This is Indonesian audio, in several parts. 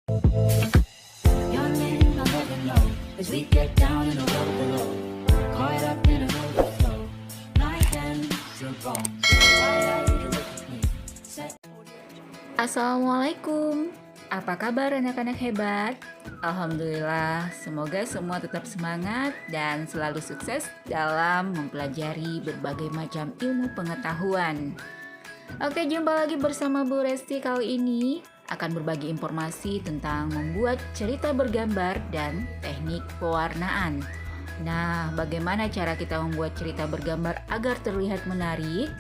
Your name I never know as we get down in the road below. Caught up in a overflow. Night and still wrong. Why are you look at me? Say Assalamualaikum, apa kabar anak-anak hebat? Alhamdulillah, semoga semua tetap semangat dan selalu sukses dalam mempelajari berbagai macam ilmu pengetahuan. Oke, jumpa lagi bersama Bu Resti. Kali ini akan berbagi informasi tentang membuat cerita bergambar dan teknik pewarnaan. Nah, bagaimana cara kita membuat cerita bergambar agar terlihat menarik?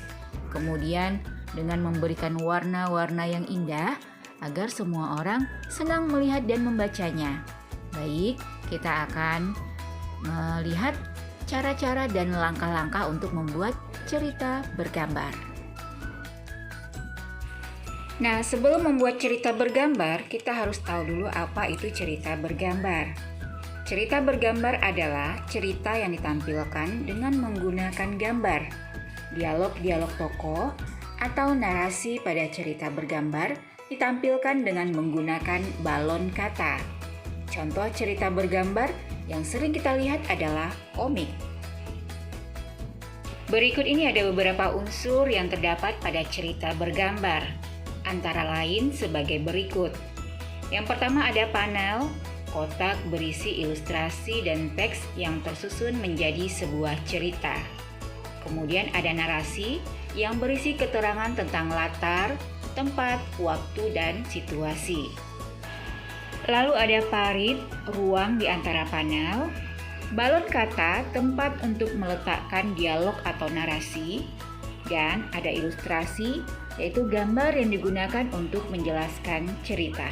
Kemudian dengan memberikan warna-warna yang indah agar semua orang senang melihat dan membacanya. Baik, kita akan melihat cara-cara dan langkah-langkah untuk membuat cerita bergambar. Nah, sebelum membuat cerita bergambar, kita harus tahu dulu apa itu cerita bergambar. Cerita bergambar adalah cerita yang ditampilkan dengan menggunakan gambar, dialog-dialog tokoh, atau narasi pada cerita bergambar ditampilkan dengan menggunakan balon kata. Contoh cerita bergambar yang sering kita lihat adalah komik. Berikut ini ada beberapa unsur yang terdapat pada cerita bergambar, antara lain sebagai berikut. Yang pertama ada panel, kotak berisi ilustrasi dan teks yang tersusun menjadi sebuah cerita. Kemudian ada narasi yang berisi keterangan tentang latar, tempat, waktu, dan situasi. Lalu ada parit, ruang di antara panel, balon kata, tempat untuk meletakkan dialog atau narasi, dan ada ilustrasi, yaitu gambar yang digunakan untuk menjelaskan cerita.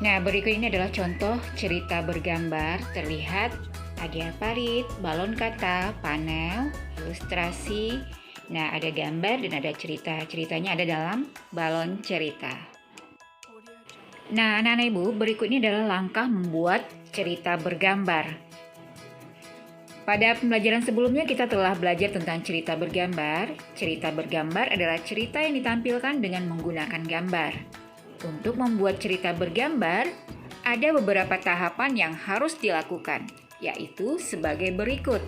Nah, berikut ini adalah contoh cerita bergambar. Terlihat ada parit, balon kata, panel, ilustrasi. Nah, ada gambar dan ada cerita. Ceritanya ada dalam balon cerita. Nah, anak-anak ibu, berikut ini adalah langkah membuat cerita bergambar. Pada pembelajaran sebelumnya kita telah belajar tentang cerita bergambar. Cerita bergambar adalah cerita yang ditampilkan dengan menggunakan gambar. Untuk membuat cerita bergambar, ada beberapa tahapan yang harus dilakukan, yaitu sebagai berikut.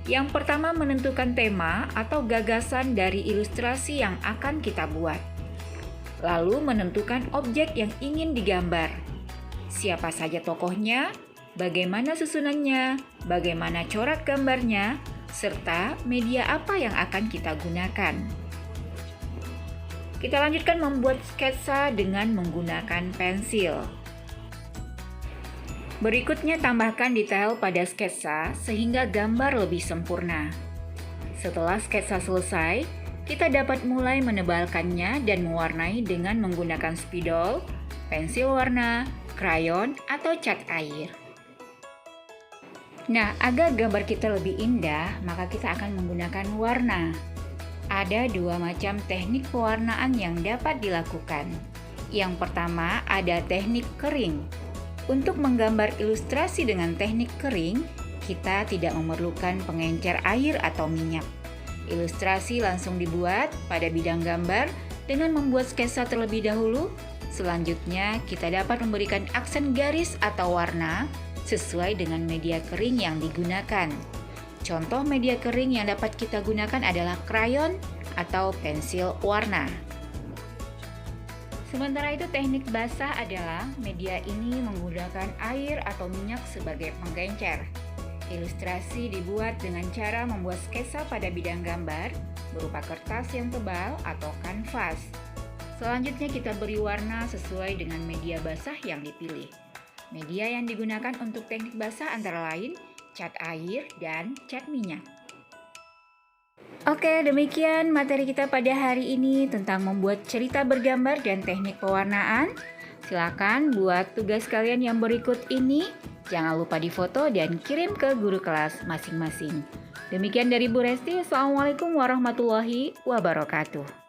Yang pertama, menentukan tema atau gagasan dari ilustrasi yang akan kita buat. Lalu menentukan objek yang ingin digambar. Siapa saja tokohnya, bagaimana susunannya, bagaimana corak gambarnya, serta media apa yang akan kita gunakan. Kita lanjutkan membuat sketsa dengan menggunakan pensil. Berikutnya tambahkan detail pada sketsa sehingga gambar lebih sempurna. Setelah sketsa selesai, kita dapat mulai menebalkannya dan mewarnai dengan menggunakan spidol, pensil warna, krayon, atau cat air. Nah, agar gambar kita lebih indah, maka kita akan menggunakan warna. Ada dua macam teknik pewarnaan yang dapat dilakukan. Yang pertama ada teknik kering. Untuk menggambar ilustrasi dengan teknik kering, kita tidak memerlukan pengencer air atau minyak. Ilustrasi langsung dibuat pada bidang gambar dengan membuat sketsa terlebih dahulu. Selanjutnya, kita dapat memberikan aksen garis atau warna sesuai dengan media kering yang digunakan. Contoh media kering yang dapat kita gunakan adalah krayon atau pensil warna. Sementara itu teknik basah adalah media ini menggunakan air atau minyak sebagai penggencer. Ilustrasi dibuat dengan cara membuat sketsa pada bidang gambar berupa kertas yang tebal atau kanvas. Selanjutnya kita beri warna sesuai dengan media basah yang dipilih. Media yang digunakan untuk teknik basah antara lain cat air dan cat minyak. Oke, demikian materi kita pada hari ini tentang membuat cerita bergambar dan teknik pewarnaan. Silakan buat tugas kalian yang berikut ini. Jangan lupa difoto dan kirim ke guru kelas masing-masing. Demikian dari Bu Resti. Assalamualaikum warahmatullahi wabarakatuh.